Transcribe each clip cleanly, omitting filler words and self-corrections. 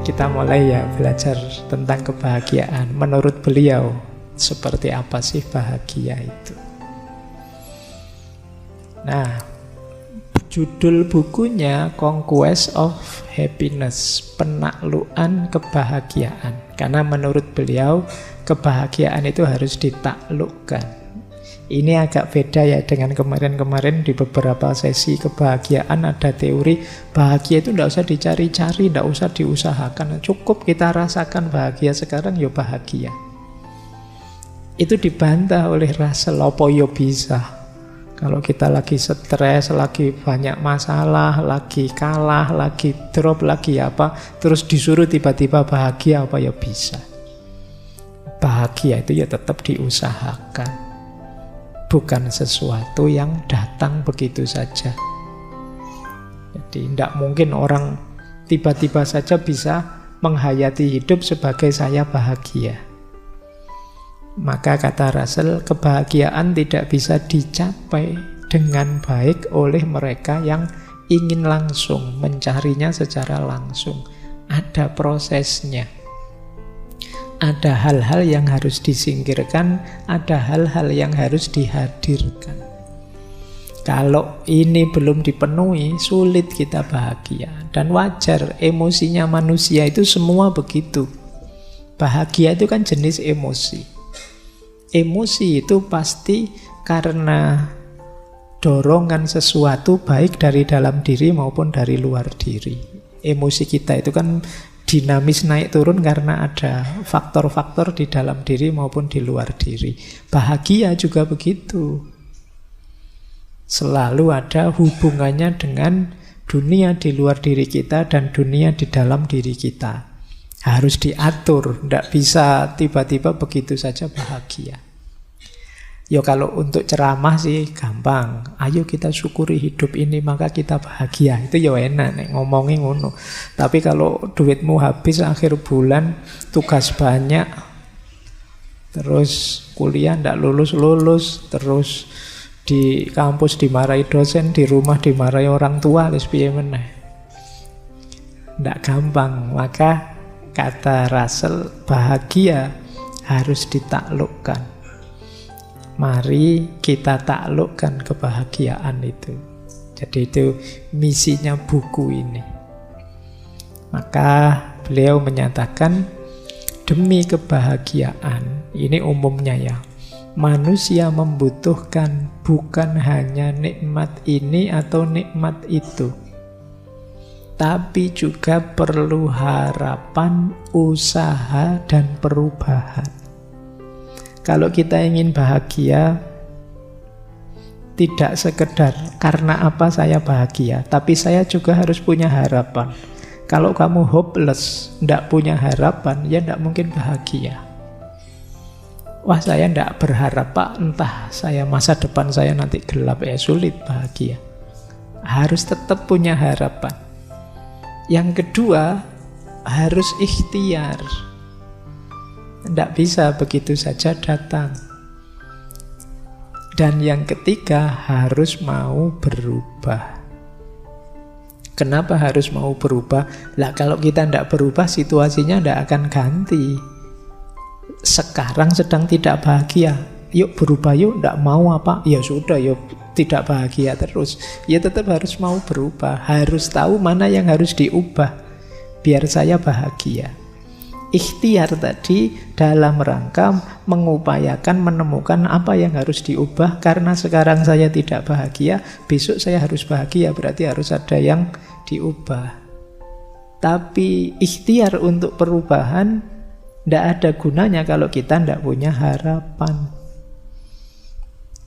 kita mulai ya belajar tentang kebahagiaan. Menurut beliau, seperti apa sih bahagia itu? Nah, judul bukunya Conquest of Happiness, penaklukan kebahagiaan. Karena menurut beliau, kebahagiaan itu harus ditaklukkan. Ini agak beda ya dengan kemarin-kemarin di beberapa sesi kebahagiaan ada teori bahagia itu tidak usah dicari-cari, tidak usah diusahakan. Cukup kita rasakan bahagia sekarang, ya bahagia. Itu dibantah oleh Russell, apa ya bisa. Kalau kita lagi stres, lagi banyak masalah, lagi kalah, lagi drop, lagi apa, terus disuruh tiba-tiba bahagia, apa ya bisa. Bahagia itu ya tetap diusahakan. Bukan sesuatu yang datang begitu saja. Jadi tidak mungkin orang tiba-tiba saja bisa menghayati hidup sebagai saya bahagia. Maka kata Russell, kebahagiaan tidak bisa dicapai dengan baik oleh mereka yang ingin langsung, mencarinya secara langsung. Ada prosesnya. Ada hal-hal yang harus disingkirkan, ada hal-hal yang harus dihadirkan. Kalau ini belum dipenuhi, sulit kita bahagia. Dan wajar, emosinya manusia itu semua begitu. Bahagia itu kan jenis emosi. Emosi itu pasti karena dorongan sesuatu baik dari dalam diri maupun dari luar diri. Emosi kita itu kan dinamis naik turun karena ada faktor-faktor di dalam diri maupun di luar diri. Bahagia juga begitu. Selalu ada hubungannya dengan dunia di luar diri kita dan dunia di dalam diri kita. Harus diatur, tidak bisa tiba-tiba begitu saja bahagia. Ya kalau untuk ceramah sih gampang. Ayo kita syukuri hidup ini maka kita bahagia. Itu ya enak nek ngomongin ngono. Tapi kalau duitmu habis akhir bulan, tugas banyak, terus kuliah ndak lulus-lulus, terus di kampus dimarahi dosen, di rumah dimarahi orang tua, terus piye meneh. Ndak gampang. Maka kata Russell, bahagia harus ditaklukkan. Mari kita taklukkan kebahagiaan itu. Jadi itu misinya buku ini. Maka beliau menyatakan, demi kebahagiaan, ini umumnya ya, manusia membutuhkan bukan hanya nikmat ini atau nikmat itu, tapi juga perlu harapan, usaha, dan perubahan. Kalau kita ingin bahagia, tidak sekedar karena apa saya bahagia, tapi saya juga harus punya harapan. Kalau kamu hopeless, tidak punya harapan, ya tidak mungkin bahagia. Wah, saya tidak berharap Pak, entah saya masa depan saya nanti gelap, ya sulit bahagia. Harus tetap punya harapan. Yang kedua, harus ikhtiar. Tidak bisa begitu saja datang. Dan yang ketiga, harus mau berubah. Kenapa harus mau berubah? Lah kalau kita tidak berubah, situasinya tidak akan ganti. Sekarang sedang tidak bahagia, yuk berubah yuk, tidak mau apa? Ya sudah, yuk tidak bahagia terus. Ya tetap harus mau berubah. Harus tahu mana yang harus diubah biar saya bahagia. Ikhtiar tadi dalam rangka mengupayakan menemukan apa yang harus diubah. Karena sekarang saya tidak bahagia, besok saya harus bahagia, berarti harus ada yang diubah. Tapi ikhtiar untuk perubahan tidak ada gunanya kalau kita tidak punya harapan.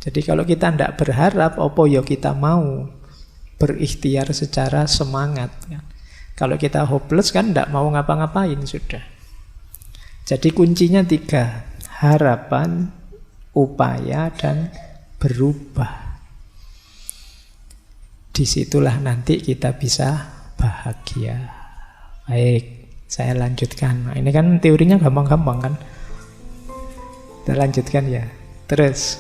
Jadi kalau kita tidak berharap, apa ya kita mau berikhtiar secara semangat. Kalau kita hopeless kan tidak mau ngapa-ngapain sudah. Jadi kuncinya 3, harapan, upaya, dan berubah. Disitulah nanti kita bisa bahagia. Baik, saya lanjutkan. Nah, ini kan teorinya gampang-gampang kan? Kita lanjutkan ya. Terus,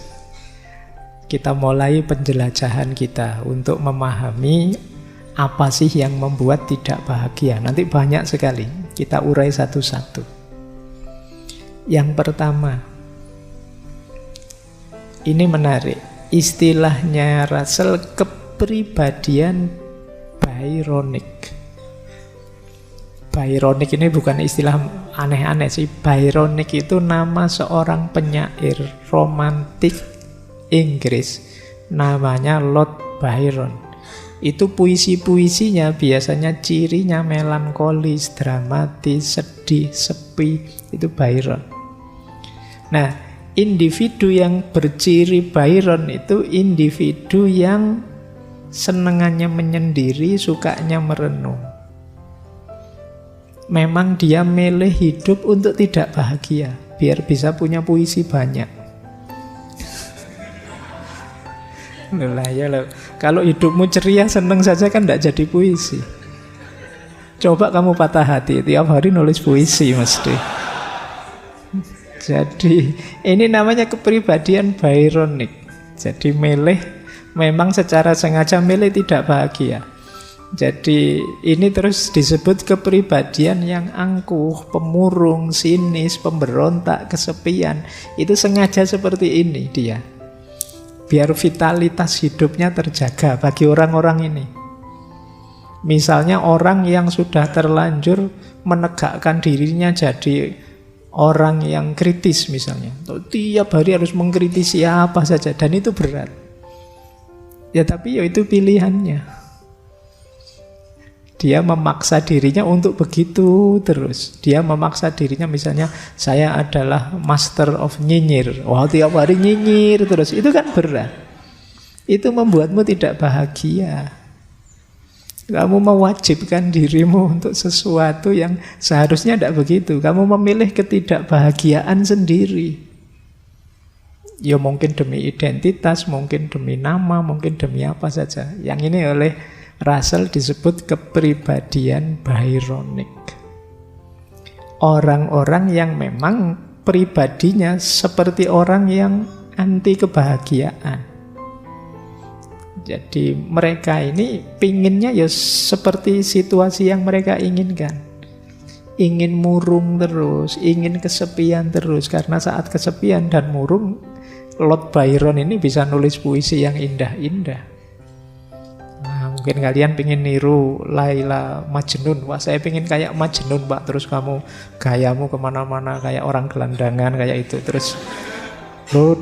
kita mulai penjelajahan kita untuk memahami apa sih yang membuat tidak bahagia. Nanti banyak sekali. Kita urai satu-satu. Yang pertama, ini menarik. Istilahnya Russell, kepribadian Byronic. Byronic ini bukan istilah aneh-aneh sih. Byronic itu nama seorang penyair romantik Inggris, namanya Lord Byron. Itu puisi-puisinya biasanya cirinya melankolis, dramatis, sedih, sepi. Itu Byron. Nah, individu yang berciri Byron itu individu yang senengannya menyendiri, sukanya merenung. Memang dia milih hidup untuk tidak bahagia, biar bisa punya puisi banyak. Loh, ya loh. Kalau hidupmu ceria, seneng saja kan tidak jadi puisi. Coba kamu patah hati, tiap hari nulis puisi mesti. Jadi ini namanya kepribadian Byronic. Jadi memang secara sengaja milih tidak bahagia. Jadi ini terus disebut kepribadian yang angkuh, pemurung, sinis, pemberontak, kesepian. Itu sengaja seperti ini dia, biar vitalitas hidupnya terjaga bagi orang-orang ini. Misalnya orang yang sudah terlanjur menegakkan dirinya jadi orang yang kritis misalnya, tiap hari harus mengkritisi apa saja, dan itu berat. Ya tapi ya itu pilihannya. Dia memaksa dirinya untuk begitu terus. Dia memaksa dirinya misalnya, saya adalah master of nyinyir. Wah, tiap hari nyinyir terus. Itu kan berat. Itu membuatmu tidak bahagia. Kamu mewajibkan dirimu untuk sesuatu yang seharusnya tidak begitu. Kamu memilih ketidakbahagiaan sendiri. Ya mungkin demi identitas, mungkin demi nama, mungkin demi apa saja. Yang ini oleh Russell disebut kepribadian Byronic. Orang-orang yang memang pribadinya seperti orang yang anti kebahagiaan. Jadi mereka ini pinginnya ya seperti situasi yang mereka inginkan. Ingin murung terus, ingin kesepian terus. Karena saat kesepian dan murung, Lord Byron ini bisa nulis puisi yang indah-indah. Mungkin kalian pengen niru Laila Majnun. Wah, saya pengen kayak Majnun, Pak. Terus kamu gayamu kemana-mana kayak orang gelandangan kayak itu. Terus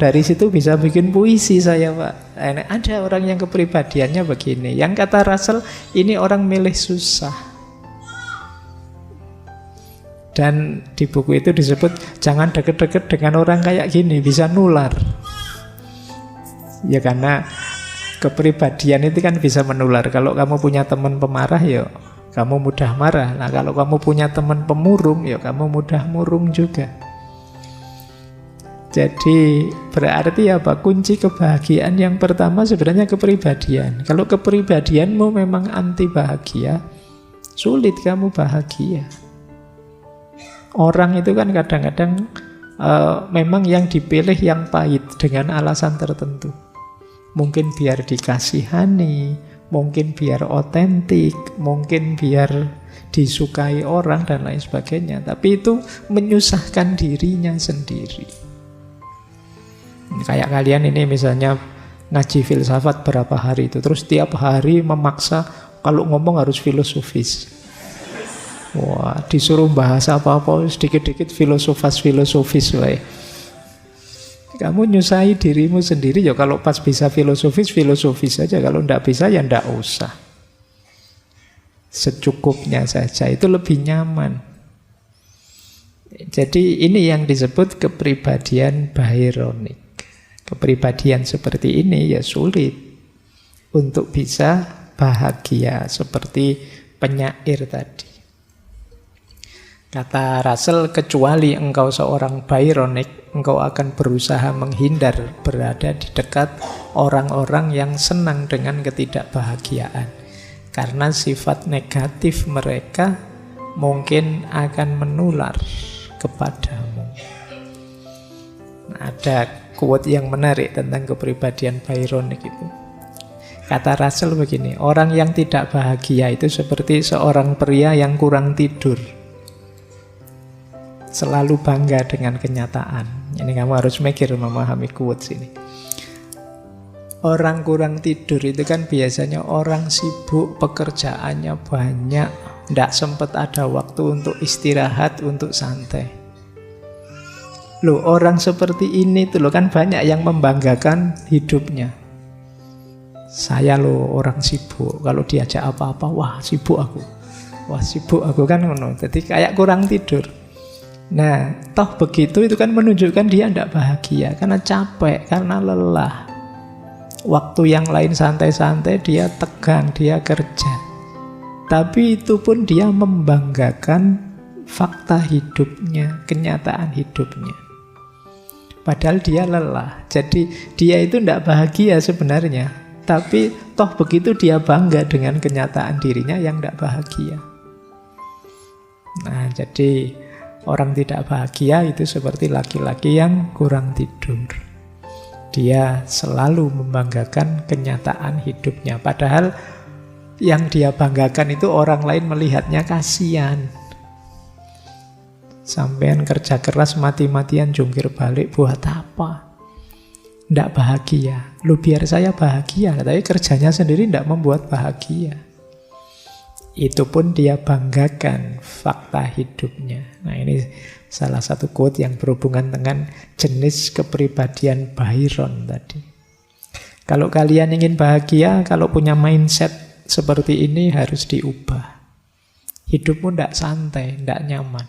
dari situ bisa bikin puisi saya, Pak. Ada orang yang kepribadiannya begini. Yang kata Russell, ini orang milih susah. Dan di buku itu disebut, jangan deket-deket dengan orang kayak gini, bisa nular. Ya karena kepribadian itu kan bisa menular. Kalau kamu punya teman pemarah, ya kamu mudah marah. Nah, kalau kamu punya teman pemurung, ya kamu mudah murung juga. Jadi berarti apa? Kunci kebahagiaan yang pertama sebenarnya kepribadian. Kalau kepribadianmu memang anti bahagia, sulit kamu bahagia. Orang itu kan kadang-kadang memang yang dipilih yang pahit dengan alasan tertentu. Mungkin biar dikasihani, mungkin biar otentik, mungkin biar disukai orang dan lain sebagainya. Tapi itu menyusahkan dirinya sendiri. Kayak kalian ini misalnya ngaji filsafat berapa hari itu, terus tiap hari memaksa kalau ngomong harus filosofis. Wah, disuruh bahas apa-apa sedikit-dikit filosofis wae. Kamu nyusahi dirimu sendiri ya. Kalau pas bisa filosofis saja. Kalau ndak bisa ya ndak usah. Secukupnya saja, itu lebih nyaman. Jadi ini yang disebut kepribadian Byronic. Kepribadian seperti ini ya sulit untuk bisa bahagia seperti penyair tadi. Kata Russell, kecuali engkau seorang Byronic, engkau akan berusaha menghindar berada di dekat orang-orang yang senang dengan ketidakbahagiaan. Karena sifat negatif mereka mungkin akan menular kepadamu. Ada quote yang menarik tentang kepribadian Byronic itu. Kata Russell begini, orang yang tidak bahagia itu seperti seorang pria yang kurang tidur. selalu bangga dengan kenyataan. Ini kamu harus mikir memahami quotes ini. Orang kurang tidur itu kan biasanya orang sibuk, pekerjaannya banyak, tidak sempat ada waktu untuk istirahat, untuk santai. Loh, orang seperti ini tuh loh kan banyak yang membanggakan hidupnya. Saya loh orang sibuk, kalau diajak apa-apa, wah sibuk aku. Wah sibuk aku kan ngono. Jadi kayak kurang tidur. Nah, toh begitu itu kan menunjukkan dia tidak bahagia karena capek, karena lelah. Waktu yang lain santai-santai, dia tegang, dia kerja. Tapi itu pun dia membanggakan fakta hidupnya, kenyataan hidupnya. Padahal dia lelah. Jadi dia itu tidak bahagia sebenarnya. Tapi toh begitu dia bangga dengan kenyataan dirinya yang tidak bahagia. Nah, jadi orang tidak bahagia itu seperti laki-laki yang kurang tidur. Dia selalu membanggakan kenyataan hidupnya. Padahal yang dia banggakan itu orang lain melihatnya kasihan. Sampean kerja keras mati-matian jungkir balik buat apa? Tidak bahagia. Lu biar saya bahagia, tapi kerjanya sendiri tidak membuat bahagia. Itu pun dia banggakan fakta hidupnya. Nah, ini salah satu quote yang berhubungan dengan jenis kepribadian Byron tadi. Kalau kalian ingin bahagia, kalau punya mindset seperti ini harus diubah. Hidupmu tidak santai, tidak nyaman.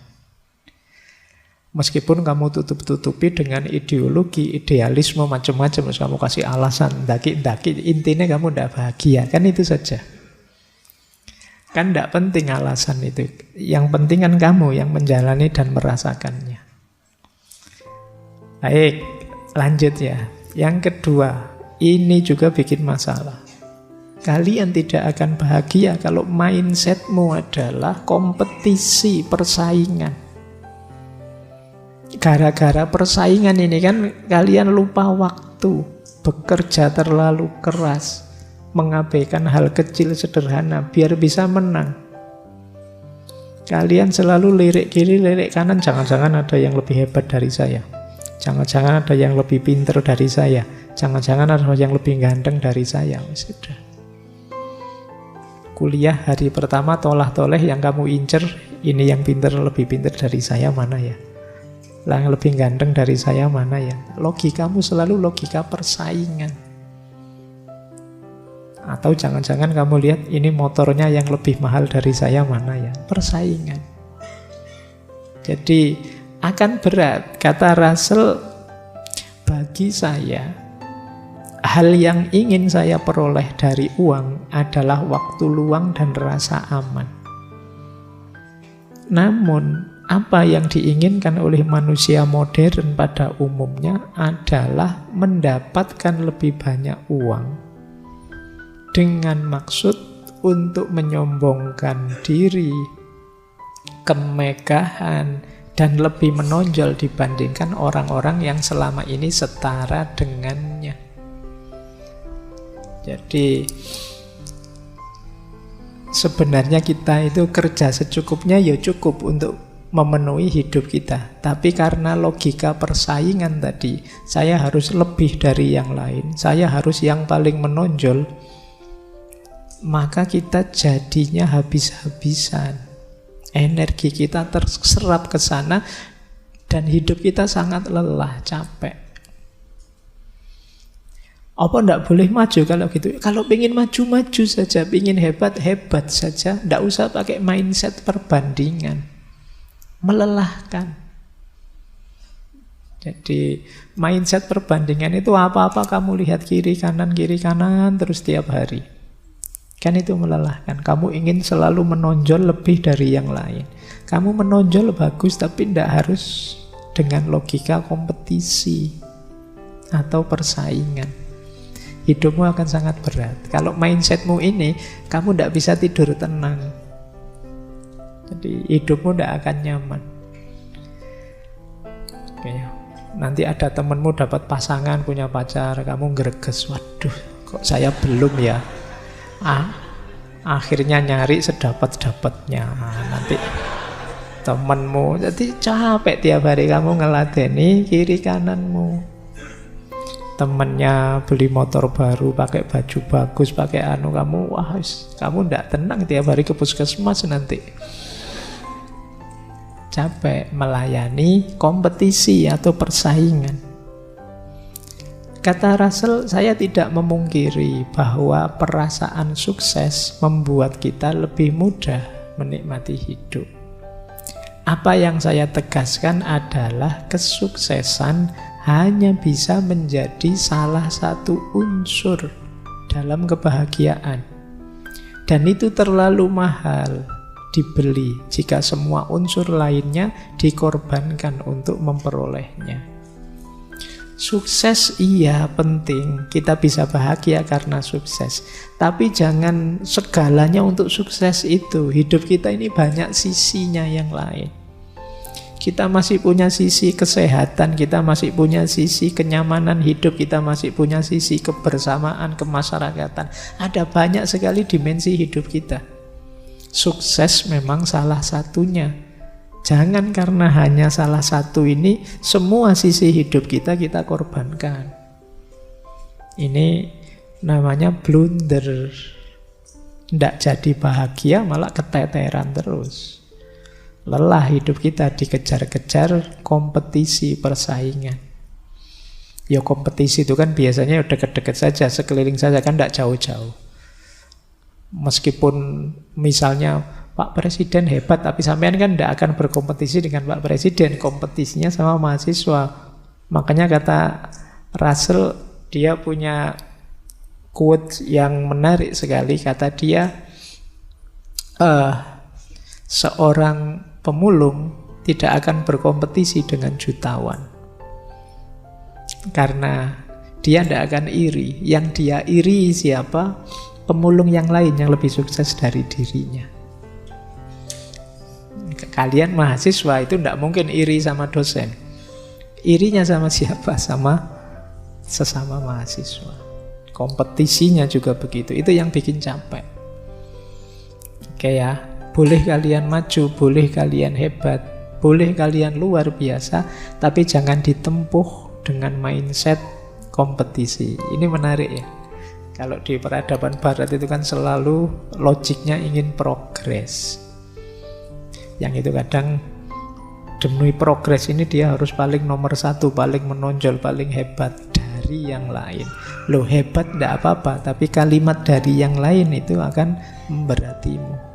Meskipun kamu tutup-tutupi dengan ideologi, idealisme macam-macam, kamu kasih alasan, daki-daki, intinya kamu tidak bahagia. Kan itu saja. Kan tidak penting alasan itu. Yang penting kan kamu yang menjalani dan merasakannya. Baik, lanjut ya. Yang kedua, ini juga bikin masalah. Kalian tidak akan bahagia kalau mindsetmu adalah kompetisi, persaingan. Gara-gara persaingan ini kan kalian lupa waktu, bekerja terlalu keras, mengabaikan hal kecil sederhana biar bisa menang. Kalian selalu lirik kiri, lirik kanan, jangan-jangan ada yang lebih hebat dari saya. Jangan-jangan ada yang lebih pintar dari saya. Jangan-jangan ada yang lebih ganteng dari saya. Sudah. Kuliah hari pertama tolah-toleh yang kamu incer, ini yang pintar, lebih pintar dari saya mana ya? Yang lebih ganteng dari saya mana ya? Logikamu selalu logika persaingan. Atau jangan-jangan kamu lihat ini motornya yang lebih mahal dari saya mana ya? Persaingan. Jadi akan berat. Kata Russell, bagi saya hal yang ingin saya peroleh dari uang adalah waktu luang dan rasa aman. Namun apa yang diinginkan oleh manusia modern pada umumnya adalah mendapatkan lebih banyak uang dengan maksud untuk menyombongkan diri, kemegahan, dan lebih menonjol dibandingkan orang-orang yang selama ini setara dengannya. Jadi sebenarnya kita itu kerja secukupnya ya cukup untuk memenuhi hidup kita. Tapi karena logika persaingan tadi, saya harus lebih dari yang lain, saya harus yang paling menonjol, maka kita jadinya habis-habisan. Energi kita terserap ke sana dan hidup kita sangat lelah, capek. Apa ndak boleh maju kalau gitu? Kalau pengen maju-maju saja, pengen hebat-hebat saja, ndak usah pakai mindset perbandingan. Melelahkan. Jadi mindset perbandingan itu apa-apa kamu lihat kiri kanan terus tiap hari. Kan itu melelahkan. Kamu ingin selalu menonjol lebih dari yang lain. Kamu menonjol bagus tapi tidak harus dengan logika kompetisi atau persaingan. Hidupmu akan sangat berat. Kalau mindsetmu ini, kamu tidak bisa tidur tenang. Jadi hidupmu tidak akan nyaman. Oke, nanti ada temenmu dapat pasangan, punya pacar, kamu greges, waduh, kok saya belum ya? Akhirnya nyari sedapat-dapatnya. temenmu. Jadi capek tiap hari kamu ngeladeni kiri kananmu. Temennya beli motor baru, pakai baju bagus, pakai anu, kamu wah, kamu ndak tenang tiap hari ke puskesmas nanti. Capek melayani kompetisi atau persaingan. Kata Russell, saya tidak memungkiri bahwa perasaan sukses membuat kita lebih mudah menikmati hidup. Apa yang saya tegaskan adalah kesuksesan hanya bisa menjadi salah satu unsur dalam kebahagiaan. Dan itu terlalu mahal dibeli jika semua unsur lainnya dikorbankan untuk memperolehnya. Sukses iya penting, kita bisa bahagia karena sukses. Tapi jangan segalanya untuk sukses itu. Hidup kita ini banyak sisinya yang lain. Kita masih punya sisi kesehatan, kita masih punya sisi kenyamanan hidup, kita masih punya sisi kebersamaan, kemasyarakatan. Ada banyak sekali dimensi hidup kita. Sukses memang salah satunya. Jangan karena hanya salah satu ini, semua sisi hidup kita korbankan. Ini namanya blunder. Tidak jadi bahagia, malah keteteran terus. Lelah hidup kita dikejar-kejar kompetisi, persaingan. Ya kompetisi itu kan biasanya dekat-dekat saja, sekeliling saja, kan tidak jauh-jauh. Meskipun misalnya Pak Presiden hebat, tapi sampean kan tidak akan berkompetisi dengan Pak Presiden, kompetisinya sama mahasiswa. Makanya kata Russell, dia punya quote yang menarik sekali. Kata dia, seorang pemulung tidak akan berkompetisi dengan jutawan, karena dia tidak akan iri. Yang dia iri siapa? Pemulung yang lain yang lebih sukses dari dirinya. Kalian mahasiswa itu tidak mungkin iri sama dosen. Irinya sama siapa? Sama sesama mahasiswa. Kompetisinya juga begitu. Itu yang bikin capek. Oke ya, boleh kalian maju, boleh kalian hebat, boleh kalian luar biasa, tapi jangan ditempuh dengan mindset kompetisi. Ini menarik ya. Kalau di peradaban barat itu kan selalu logiknya ingin progres. Yang itu kadang demi progres ini dia harus paling nomor satu, paling menonjol, paling hebat dari yang lain. Loh, hebat tidak apa-apa, tapi kalimat dari yang lain itu akan memberatimu.